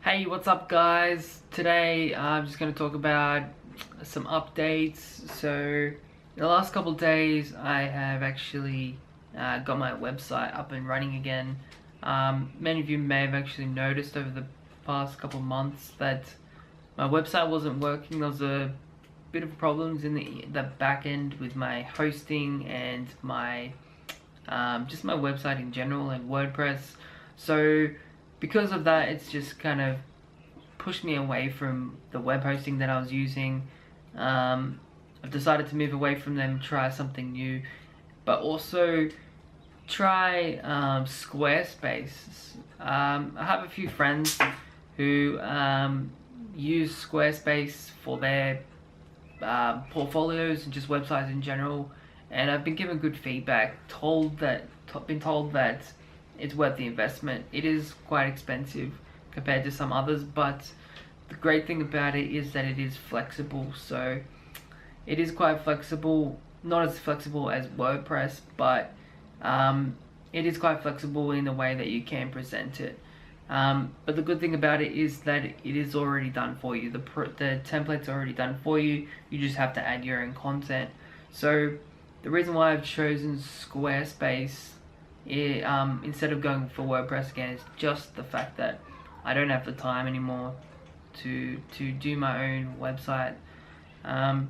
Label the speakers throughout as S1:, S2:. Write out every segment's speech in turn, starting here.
S1: Hey, what's up guys? Today I'm just going to talk about some updates. So, in the last couple of days I have actually got my website up and running again. Many of you may have actually noticed over the past couple of months that my website wasn't working. There was a bit of problems in the back end with my hosting and my just my website in general and WordPress. So because of that, it's just kind of pushed me away from the web hosting that I was using. I've decided to move away from them, try something new, but also try Squarespace. I have a few friends who use Squarespace for their portfolios and just websites in general, and I've been given good feedback. Been told that it's worth the investment. It is quite expensive compared to some others, but the great thing about it is that it is flexible. So it is quite flexible, not as flexible as WordPress, but it is quite flexible in the way that you can present it. But the good thing about it is that it is already done for you. The template's already done for you. You just have to add your own content. So the reason why I've chosen Squarespace instead of going for WordPress again is just the fact that I don't have the time anymore to do my own website.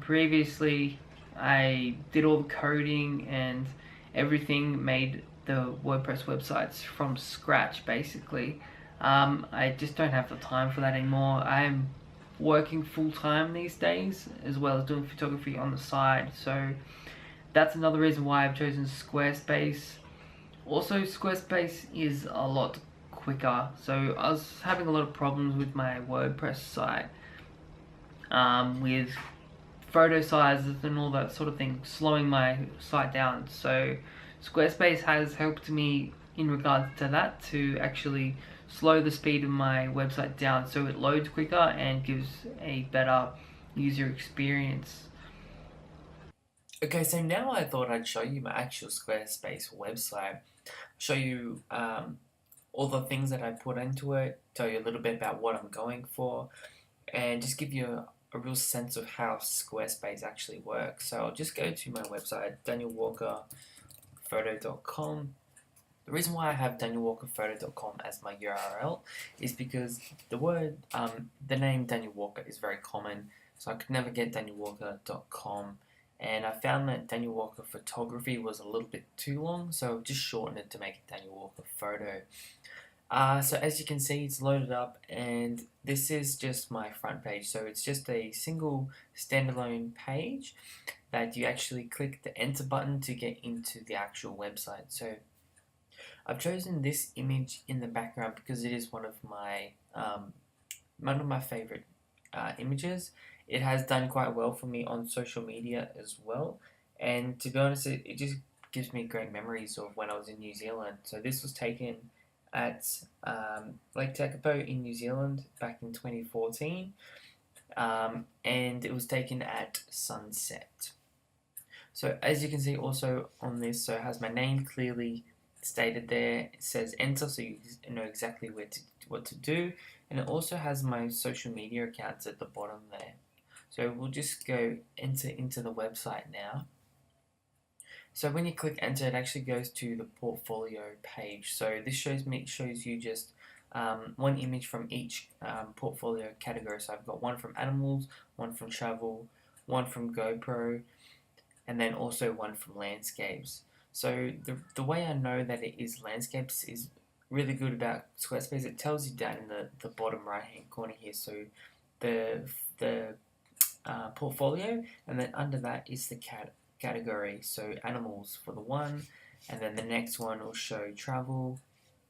S1: Previously, I did all the coding and everything, made the WordPress websites from scratch basically. I just don't have the time for that anymore. I'm working full time these days as well as doing photography on the side, so that's another reason why I've chosen Squarespace. Also, Squarespace is a lot quicker. So I was having a lot of problems with my WordPress site, with photo sizes and all that sort of thing, slowing my site down. So Squarespace has helped me in regards to that, to actually slow the speed of my website down so it loads quicker and gives a better user experience.
S2: Okay, so now I thought I'd show you my actual Squarespace website, show you all the things that I put into it, tell you a little bit about what I'm going for, and just give you a real sense of how Squarespace actually works. So I'll just go to my website, danielwalkerphoto.com. The reason why I have danielwalkerphoto.com as my URL is because the name Daniel Walker is very common, so I could never get danielwalker.com, and I found that Daniel Walker Photography was a little bit too long, so I've just shortened it to make it Daniel Walker Photo. So as you can see, it's loaded up, and this is just my front page. So it's just a single standalone page that you actually click the enter button to get into the actual website. So I've chosen this image in the background because it is one of my favorite images. It has done quite well for me on social media as well, and to be honest, it just gives me great memories of when I was in New Zealand. So this was taken at Lake Tekapo in New Zealand back in 2014, and it was taken at sunset. So as you can see also on this, so it has my name clearly stated there. It says enter, so you know exactly what to do, and it also has my social media accounts at the bottom there. So we'll just go enter into the website now. So when you click enter, it actually goes to the portfolio page. So this shows you just one image from each portfolio category. So I've got one from animals, one from travel, one from GoPro, and then also one from landscapes. So the way I know that it is landscapes is really good about Squarespace. It tells you down in the bottom right hand corner here. So the portfolio, and then under that is the category. So animals for the one, and then the next one will show travel,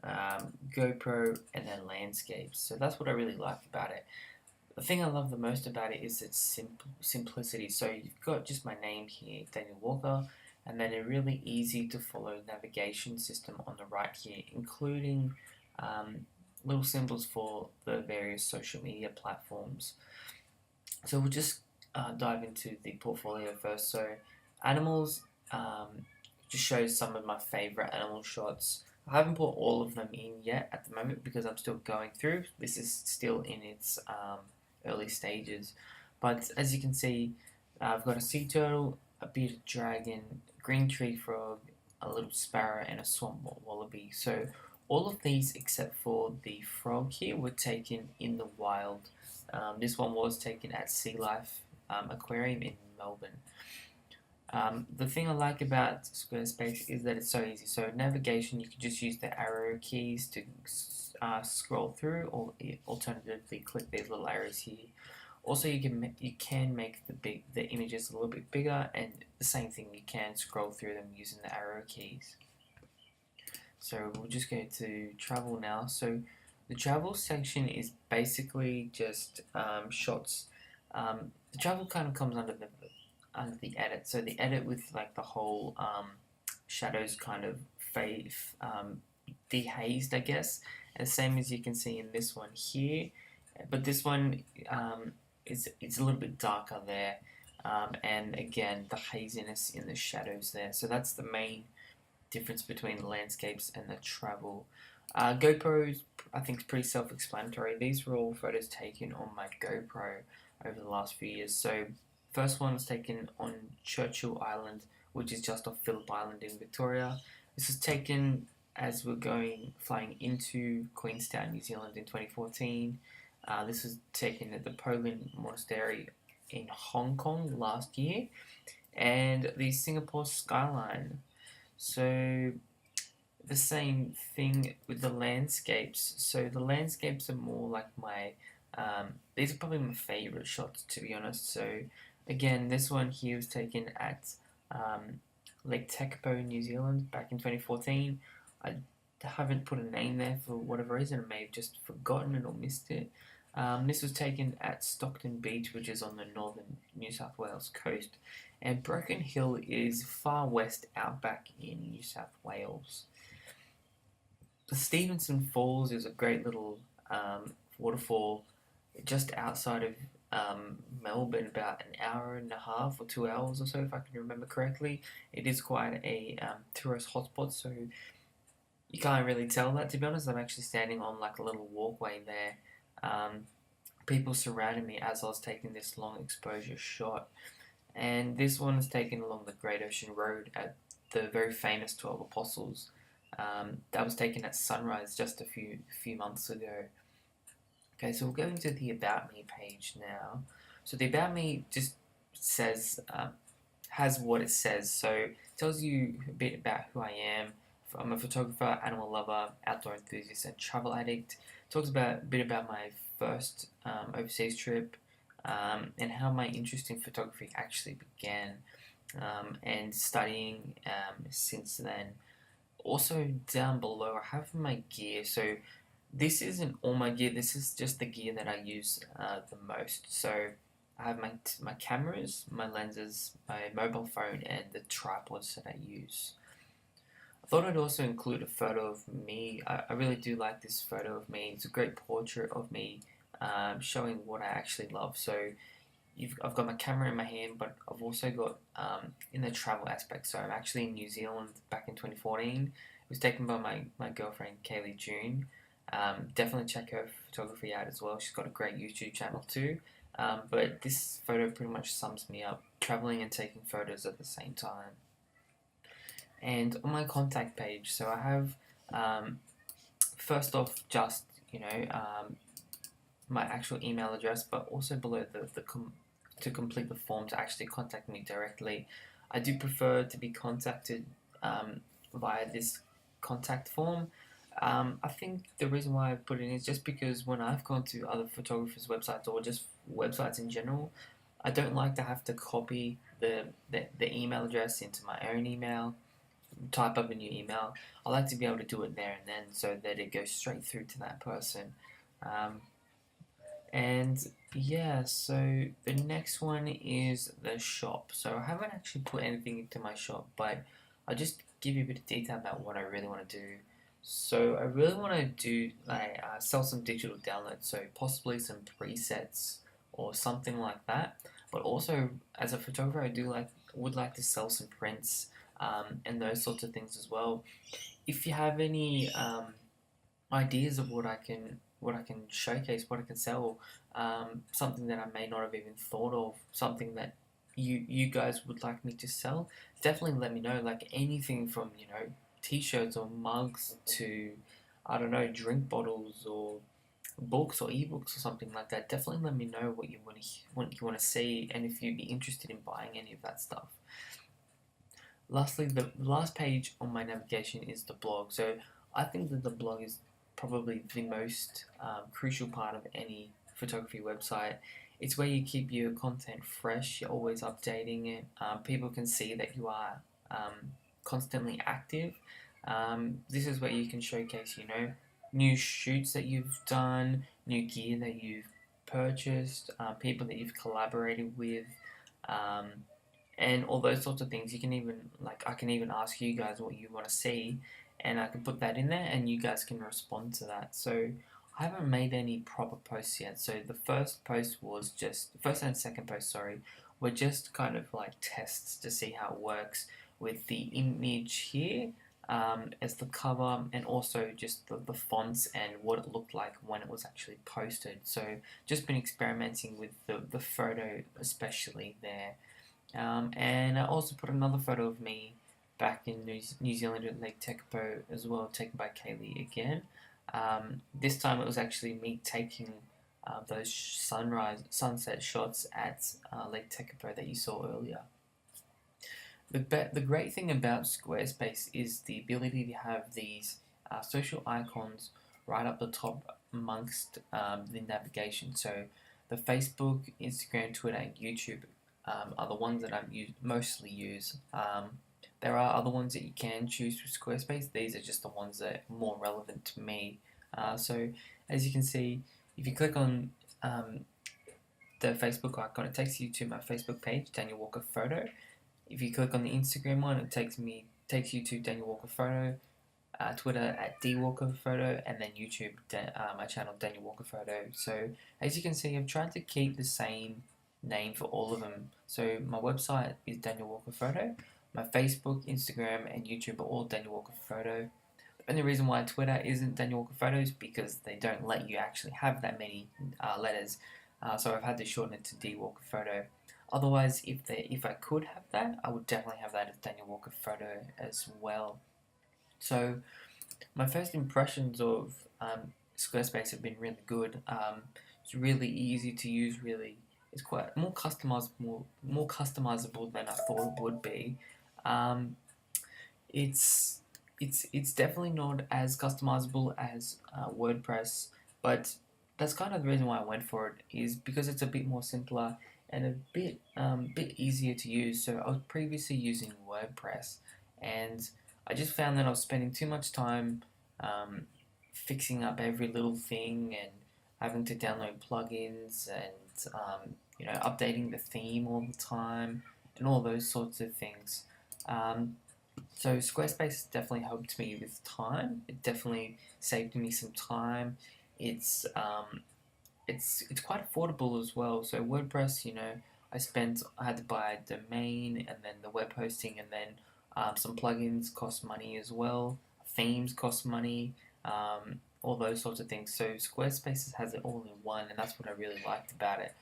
S2: GoPro, and then landscapes. So that's what I really like about it. The thing I love the most about it is its simplicity. So you've got just my name here, Daniel Walker, and then a really easy to follow navigation system on the right here, including little symbols for the various social media platforms. So we'll just dive into the portfolio first. So animals just shows some of my favorite animal shots I haven't put all of them in yet at the moment because I'm still going through. This is still in its early stages. But as you can see, I've got a sea turtle, a bearded dragon, green tree frog, a little sparrow, and a swamp wallaby. So all of these except for the frog here were taken in the wild. This one was taken at Sea Life Aquarium in Melbourne. The thing I like about Squarespace is that it's so easy. So navigation, you can just use the arrow keys to scroll through, or alternatively click these little arrows here. Also, you can make the images a little bit bigger, and the same thing, you can scroll through them using the arrow keys. So we'll just go to travel now. So the travel section is basically just shots. The travel kind of comes under the edit. So the edit with like the whole shadows kind of fade, dehazed, I guess. And the same as you can see in this one here, but this one it's a little bit darker there, and again the haziness in the shadows there. So that's the main difference between the landscapes and the travel. GoPros, I think, is pretty self-explanatory. These were all photos taken on my GoPro over the last few years. So first one was taken on Churchill Island, which is just off Phillip Island in Victoria. This was taken as we're flying into Queenstown, New Zealand in 2014. This was taken at the Polin Monastery in Hong Kong last year, and the Singapore skyline. So the same thing with the landscapes. So the landscapes are more like these are probably my favorite shots, to be honest. So again, this one here was taken at Lake Tekapo, New Zealand, back in 2014. I haven't put a name there for whatever reason. I may have just forgotten it or missed it. This was taken at Stockton Beach, which is on the northern New South Wales coast, and Broken Hill is far west outback in New South Wales. The Stevenson Falls is a great little waterfall just outside of Melbourne, about an hour and a half or 2 hours or so, if I can remember correctly. It is quite a tourist hotspot, so you can't really tell that, to be honest. I'm actually standing on like a little walkway there. People surrounded me as I was taking this long exposure shot, and this one is taken along the Great Ocean Road at the very famous 12 Apostles. That was taken at sunrise just a few months ago. Okay, so we'll go into the About Me page now. So the About Me just says, has what it says. So it tells you a bit about who I am. I'm a photographer, animal lover, outdoor enthusiast, and travel addict. It talks a bit about my first overseas trip, and how my interest in photography actually began, and studying since then. Also down below I have my gear. So this isn't all my gear, this is just the gear that I use the most. So I have my cameras, my lenses, my mobile phone, and the tripods that I use. I thought I'd also include a photo of me. I really do like this photo of me. It's a great portrait of me, showing what I actually love. So I've got my camera in my hand, but I've also got in the travel aspect. So I'm actually in New Zealand back in 2014. It was taken by my girlfriend Kaylee June. Definitely check her photography out as well. She's got a great YouTube channel too. But this photo pretty much sums me up, traveling and taking photos at the same time. And on my contact page, so I have first off just my actual email address, but also below to complete the form to actually contact me directly. I do prefer to be contacted via this contact form. I think the reason why I put it in is just because when I've gone to other photographers' websites or just websites in general, I don't like to have to copy the email address into my own email, type up a new email. I like to be able to do it there and then so that it goes straight through to that person. And yeah, so the next one is the shop. So I haven't actually put anything into my shop, but I'll just give you a bit of detail about what I really want to do. So I really want to do sell some digital downloads, so possibly some presets or something like that. But also, as a photographer, would like to sell some prints, and those sorts of things as well. If you have any ideas of what I can showcase, what I can sell, something that I may not have even thought of, something that you guys would like me to sell, definitely let me know. Like anything from t-shirts or mugs to, I don't know, drink bottles or books or ebooks or something like that. Definitely let me know what you want to see, and if you'd be interested in buying any of that stuff. Lastly, the last page on my navigation is the blog. So I think that the blog is probably the most crucial part of any photography website. It's where you keep your content fresh, you're always updating it. People can see that you are constantly active. This is where you can showcase, new shoots that you've done, new gear that you've purchased, people that you've collaborated with. Um, and all those sorts of things. You can even I can even ask you guys what you want to see, and I can put that in there, and you guys can respond to that. So I haven't made any proper posts yet. So the first and second post, sorry, were just kind of like tests to see how it works with the image here. As the cover, and also just the fonts and what it looked like when it was actually posted. So just been experimenting with the photo, especially there. And I also put another photo of me back in New Zealand at Lake Tekapo as well, taken by Kaylee again. This time it was actually me taking those sunset shots at Lake Tekapo that you saw earlier. The great thing about Squarespace is the ability to have these social icons right up the top amongst the navigation. So the Facebook, Instagram, Twitter, and YouTube are the ones that I mostly use. There are other ones that you can choose with Squarespace. These are just the ones that are more relevant to me. So as you can see, if you click on the Facebook icon, it takes you to my Facebook page, Daniel Walker Photo. If you click on the Instagram one, it takes you to Daniel Walker Photo. Twitter at dwalkerphoto, and then YouTube, my channel Daniel Walker Photo. So as you can see, I've tried to keep the same name for all of them. So my website is Daniel Walker Photo. My Facebook, Instagram, and YouTube are all Daniel Walker Photo. The only reason why Twitter isn't Daniel Walker Photo is because they don't let you actually have that many letters. So I've had to shorten it to D Walker Photo. Otherwise, if I could have that, I would definitely have that as Daniel Walker Photo as well. So my first impressions of Squarespace have been really good. It's really easy to use. It's quite more customizable than I thought it would be. Um, it's definitely not as customizable as WordPress, but that's kind of the reason why I went for it, is because it's a bit more simpler and a bit easier to use. So I was previously using WordPress, and I just found that I was spending too much time fixing up every little thing and having to download plugins and updating the theme all the time and all those sorts of things. So Squarespace definitely helped me with time. It definitely saved me some time. It's it's quite affordable as well. So WordPress, I had to buy a domain and then the web hosting, and then some plugins cost money as well. Themes cost money. All those sorts of things. So Squarespace has it all in one, and that's what I really liked about it.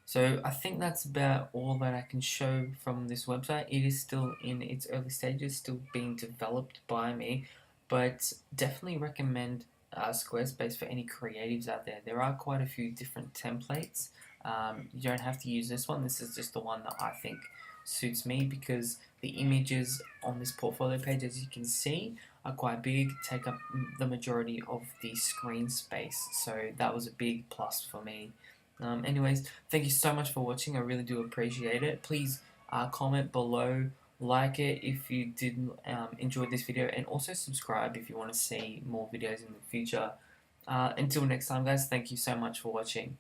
S2: So I think that's about all that I can show from this website. It is still in its early stages, still being developed by me, but definitely recommend Squarespace for any creatives out there. There are quite a few different templates. You don't have to use this one. This is just the one that I think suits me, because the images on this portfolio page, as you can see, are quite big, take up the majority of the screen space. So that was a big plus for me. Anyways, thank you so much for watching. I really do appreciate it. Please comment below, like it if you did enjoy this video, and also subscribe if you want to see more videos in the future. Until next time, guys, thank you so much for watching.